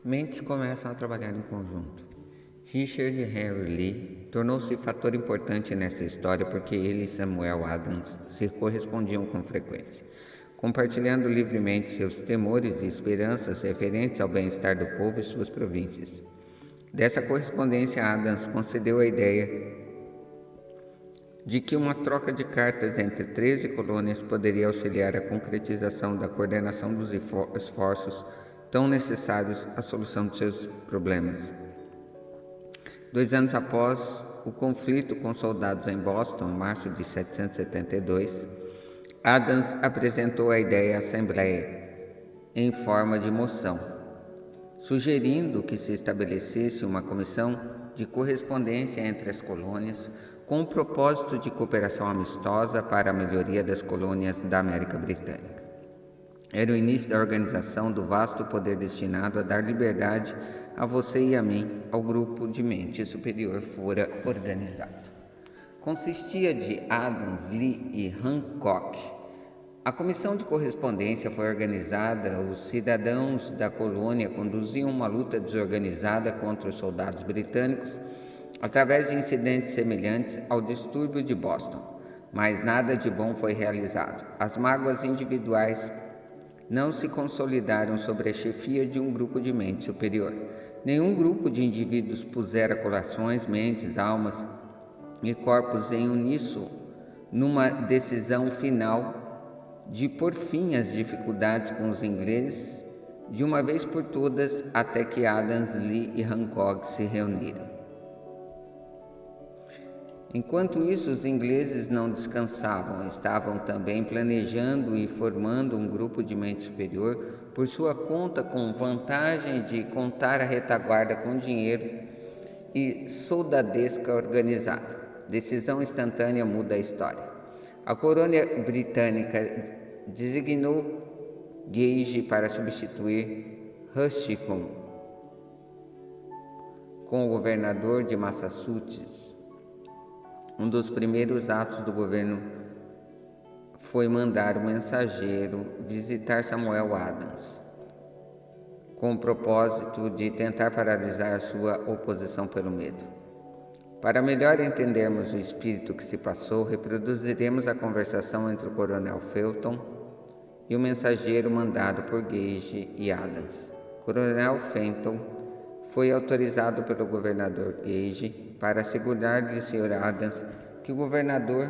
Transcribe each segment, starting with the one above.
Mentes começam a trabalhar em conjunto. Richard Henry Lee tornou-se fator importante nessa história porque ele e Samuel Adams se correspondiam com frequência, compartilhando livremente seus temores e esperanças referentes ao bem-estar do povo e suas províncias. Dessa correspondência, Adams concedeu a ideia de que uma troca de cartas entre 13 colônias poderia auxiliar a concretização da coordenação dos esforços tão necessários à solução de seus problemas. 2 anos após o conflito com soldados em Boston, em março de 772, Adams apresentou a ideia à Assembleia em forma de moção, sugerindo que se estabelecesse uma comissão de correspondência entre as colônias com o propósito de cooperação amistosa para a melhoria das colônias da América Britânica. Era o início da organização do vasto poder destinado a dar liberdade a você e a mim, ao grupo de mente superior fora organizado. Consistia de Adams, Lee e Hancock. A comissão de correspondência foi organizada. Os cidadãos da colônia conduziam uma luta desorganizada contra os soldados britânicos através de incidentes semelhantes ao distúrbio de Boston, mas nada de bom foi realizado. As mágoas individuais não se consolidaram sobre a chefia de um grupo de mente superior. Nenhum grupo de indivíduos pusera corações, mentes, almas e corpos em uníssono numa decisão final de pôr fim às dificuldades com os ingleses de uma vez por todas, até que Adams, Lee e Hancock se reuniram. Enquanto isso, os ingleses não descansavam, estavam também planejando e formando um grupo de mente superior por sua conta, com vantagem de contar a retaguarda com dinheiro e soldadesca organizada. Decisão instantânea muda a história. A coroa britânica designou Gage para substituir Rusticum como governador de Massachusetts. Um dos primeiros atos do governo foi mandar um mensageiro visitar Samuel Adams, com o propósito de tentar paralisar sua oposição pelo medo. Para melhor entendermos o espírito que se passou, reproduziremos a conversação entre o coronel Felton e o mensageiro mandado por Gage e Adams. O coronel Felton foi autorizado pelo governador Gage para assegurar-lhe, Sr. Adams, que o governador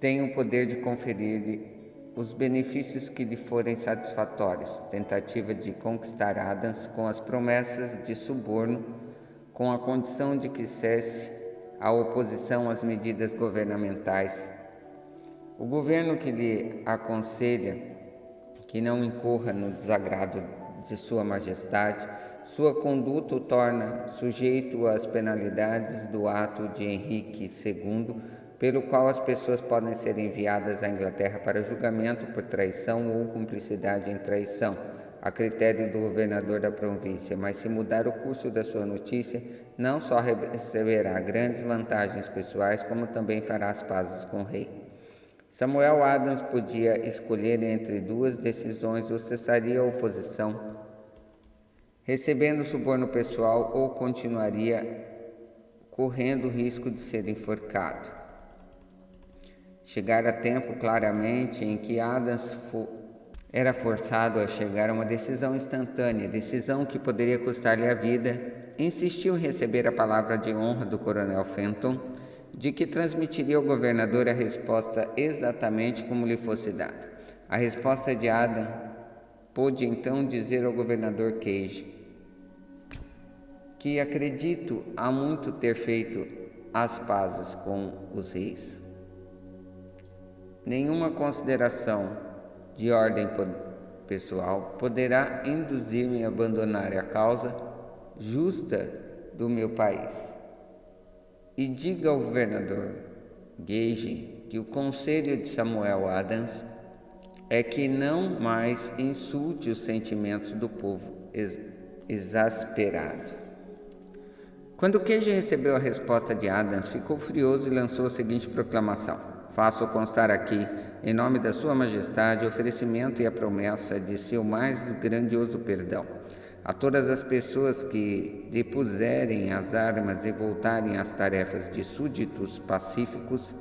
tem o poder de conferir-lhe os benefícios que lhe forem satisfatórios. Tentativa de conquistar Adams com as promessas de suborno, com a condição de que cesse a oposição às medidas governamentais. O governo que lhe aconselha que não incorra no desagrado de Sua Majestade, sua conduta o torna sujeito às penalidades do ato de Henrique II, pelo qual as pessoas podem ser enviadas à Inglaterra para julgamento por traição ou cumplicidade em traição, a critério do governador da província, mas se mudar o curso da sua notícia, não só receberá grandes vantagens pessoais, como também fará as pazes com o rei. Samuel Adams podia escolher entre duas decisões: ou cessaria a oposição, recebendo suborno pessoal, ou continuaria correndo o risco de ser enforcado. Chegara tempo, claramente, em que Adams era forçado a chegar a uma decisão instantânea, decisão que poderia custar-lhe a vida. Insistiu em receber a palavra de honra do coronel Fenton, de que transmitiria ao governador a resposta exatamente como lhe fosse dada. A resposta de Adams pôde então dizer ao governador Gage que acredito há muito ter feito as pazes com os reis. Nenhuma consideração de ordem pessoal poderá induzir-me a abandonar a causa justa do meu país. E diga ao governador Gage que o conselho de Samuel Adams é que não mais insulte os sentimentos do povo exasperado. Quando Gage recebeu a resposta de Adams, ficou furioso e lançou a seguinte proclamação: faço constar aqui, em nome da Sua Majestade, o oferecimento e a promessa de seu mais grandioso perdão. A todas as pessoas que depuserem as armas e voltarem às tarefas de súditos pacíficos,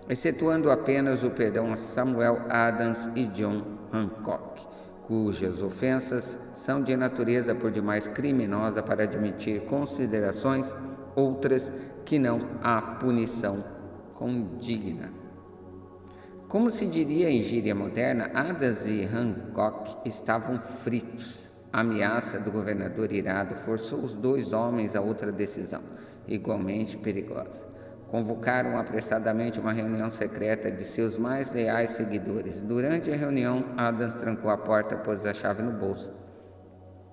excetuando apenas o perdão a Samuel Adams e John Hancock, cujas ofensas são de natureza por demais criminosa para admitir considerações outras que não a punição condigna. Como se diria em gíria moderna, Adams e Hancock estavam fritos. A ameaça do governador irado forçou os dois homens a outra decisão, igualmente perigosa. Convocaram apressadamente uma reunião secreta de seus mais leais seguidores. Durante a reunião, Adams trancou a porta e pôs a chave no bolso,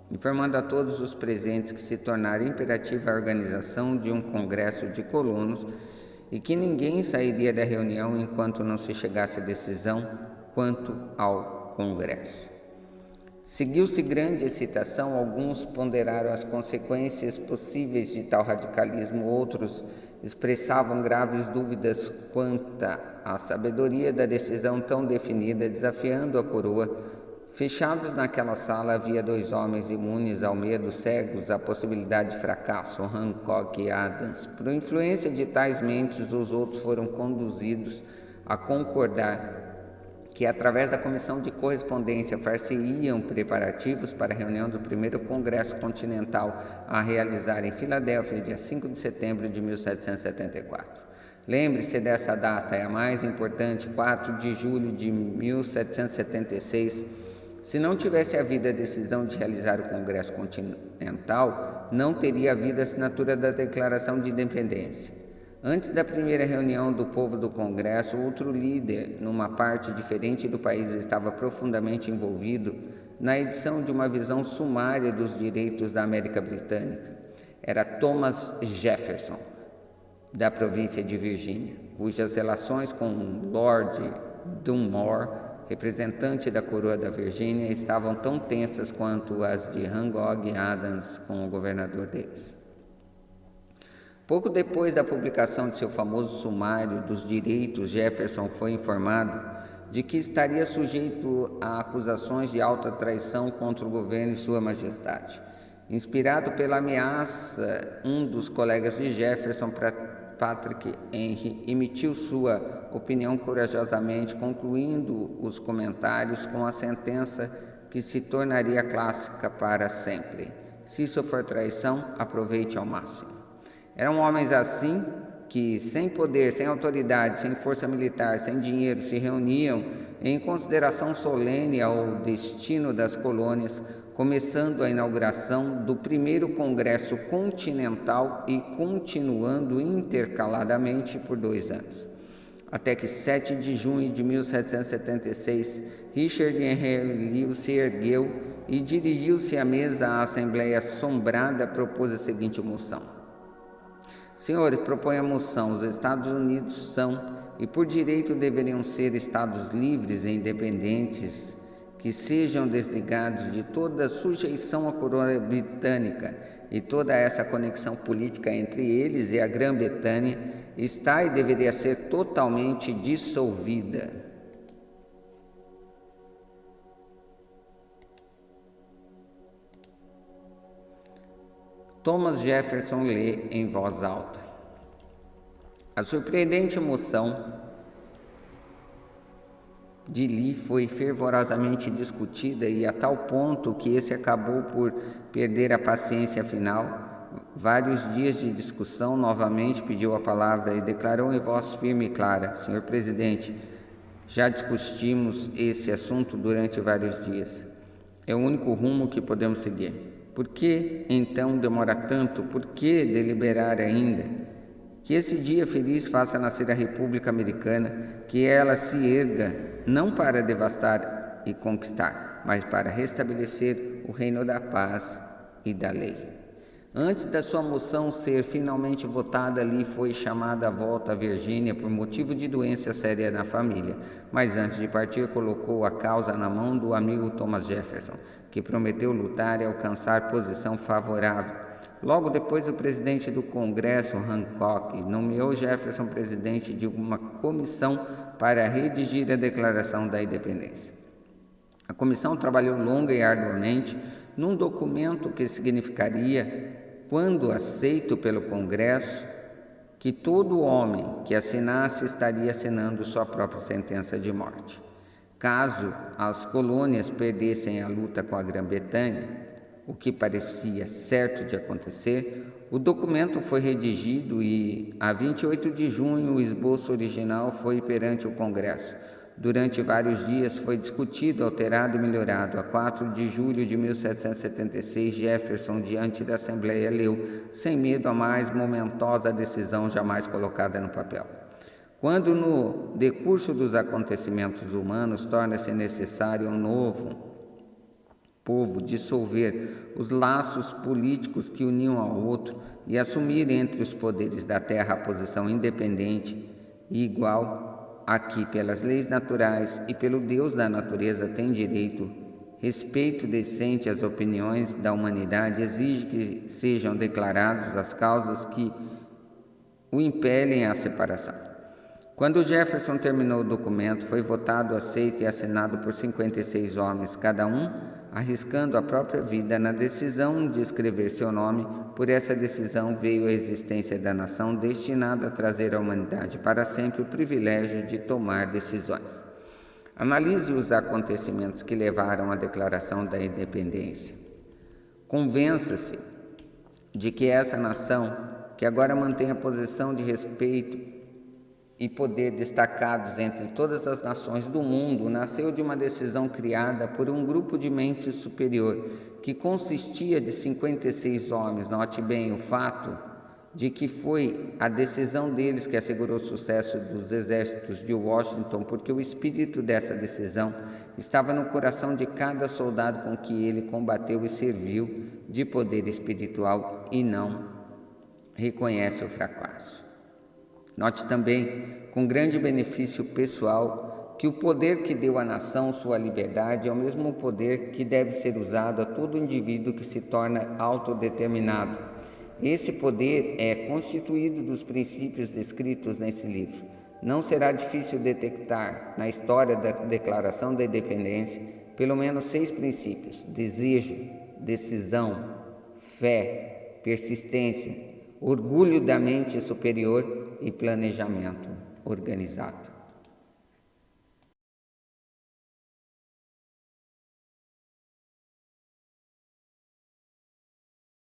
informando a todos os presentes que se tornara imperativa a organização de um congresso de colonos e que ninguém sairia da reunião enquanto não se chegasse a decisão quanto ao congresso. Seguiu-se grande excitação, alguns ponderaram as consequências possíveis de tal radicalismo, outros expressavam graves dúvidas quanto à sabedoria da decisão tão definida, desafiando a coroa. Fechados naquela sala havia dois homens imunes ao medo, cegos à possibilidade de fracasso, Hancock e Adams. Por influência de tais mentes, os outros foram conduzidos a concordar que, através da Comissão de Correspondência, far-se-iam preparativos para a reunião do primeiro Congresso Continental a realizar em Filadélfia, dia 5 de setembro de 1774. Lembre-se dessa data, é a mais importante, 4 de julho de 1776. Se não tivesse havido a decisão de realizar o Congresso Continental, não teria havido a assinatura da Declaração de Independência. Antes da primeira reunião do povo do Congresso, outro líder, numa parte diferente do país, estava profundamente envolvido na edição de uma visão sumária dos direitos da América Britânica. Era Thomas Jefferson, da província de Virgínia, cujas relações com Lord Dunmore, representante da coroa da Virgínia, estavam tão tensas quanto as de Hancock e Adams com o governador deles. Pouco depois da publicação de seu famoso sumário dos direitos, Jefferson foi informado de que estaria sujeito a acusações de alta traição contra o governo e sua majestade. Inspirado pela ameaça, um dos colegas de Jefferson, Patrick Henry, emitiu sua opinião corajosamente, concluindo os comentários com a sentença que se tornaria clássica para sempre: se isso for traição, aproveite ao máximo. Eram homens assim que, sem poder, sem autoridade, sem força militar, sem dinheiro, se reuniam em consideração solene ao destino das colônias, começando a inauguração do primeiro Congresso Continental e continuando intercaladamente por 2 anos. Até que, 7 de junho de 1776, Richard Henry Lee se ergueu e dirigiu-se à mesa. A Assembleia Assombrada propôs a seguinte moção: Senhores, propõe a moção: os Estados Unidos são e por direito deveriam ser Estados livres e independentes, que sejam desligados de toda sujeição à coroa britânica, e toda essa conexão política entre eles e a Grã-Bretanha está e deveria ser totalmente dissolvida. Thomas Jefferson lê em voz alta. A surpreendente moção de Lee foi fervorosamente discutida e a tal ponto que esse acabou por perder a paciência final. Vários dias de discussão, novamente pediu a palavra e declarou em voz firme e clara: Senhor presidente, já discutimos esse assunto durante vários dias. É o único rumo que podemos seguir. Por que, então, demora tanto? Por que deliberar ainda? Que esse dia feliz faça nascer a República Americana, que ela se erga, não para devastar e conquistar, mas para restabelecer o reino da paz e da lei. Antes da sua moção ser finalmente votada, Lee foi chamada à volta à Virgínia por motivo de doença séria na família, mas antes de partir colocou a causa na mão do amigo Thomas Jefferson, que prometeu lutar e alcançar posição favorável. Logo depois, o presidente do Congresso, Hancock, nomeou Jefferson presidente de uma comissão para redigir a Declaração da Independência. A comissão trabalhou longa e arduamente num documento que significaria, quando aceito pelo Congresso, que todo homem que assinasse estaria assinando sua própria sentença de morte. Caso as colônias perdessem a luta com a Grã-Bretanha, o que parecia certo de acontecer, o documento foi redigido e, a 28 de junho, o esboço original foi perante o Congresso. Durante vários dias foi discutido, alterado e melhorado. A 4 de julho de 1776, Jefferson, diante da Assembleia, leu, sem medo, a mais momentosa decisão jamais colocada no papel. Quando, no decurso dos acontecimentos humanos, torna-se necessário um novo povo dissolver os laços políticos que uniam ao outro e assumir entre os poderes da terra a posição independente e igual a que, pelas leis naturais e pelo Deus da natureza, tem direito, respeito decente às opiniões da humanidade, exige que sejam declaradas as causas que o impelem à separação. Quando Jefferson terminou o documento, foi votado, aceito e assinado por 56 homens, cada um arriscando a própria vida na decisão de escrever seu nome. Por essa decisão veio a existência da nação, destinada a trazer à humanidade para sempre o privilégio de tomar decisões. Analise os acontecimentos que levaram à declaração da independência. Convença-se de que essa nação, que agora mantém a posição de respeito e poder destacados entre todas as nações do mundo, nasceu de uma decisão criada por um grupo de mente superior, que consistia de 56 homens. Note bem o fato de que foi a decisão deles que assegurou o sucesso dos exércitos de Washington, porque o espírito dessa decisão estava no coração de cada soldado com que ele combateu e serviu de poder espiritual, e não reconhece o fracasso. Note também, com grande benefício pessoal, que o poder que deu à nação sua liberdade é o mesmo poder que deve ser usado a todo indivíduo que se torna autodeterminado. Esse poder é constituído dos princípios descritos nesse livro. Não será difícil detectar, na história da Declaração da Independência, pelo menos 6 princípios: desejo, decisão, fé, persistência, orgulho da mente superior e planejamento organizado.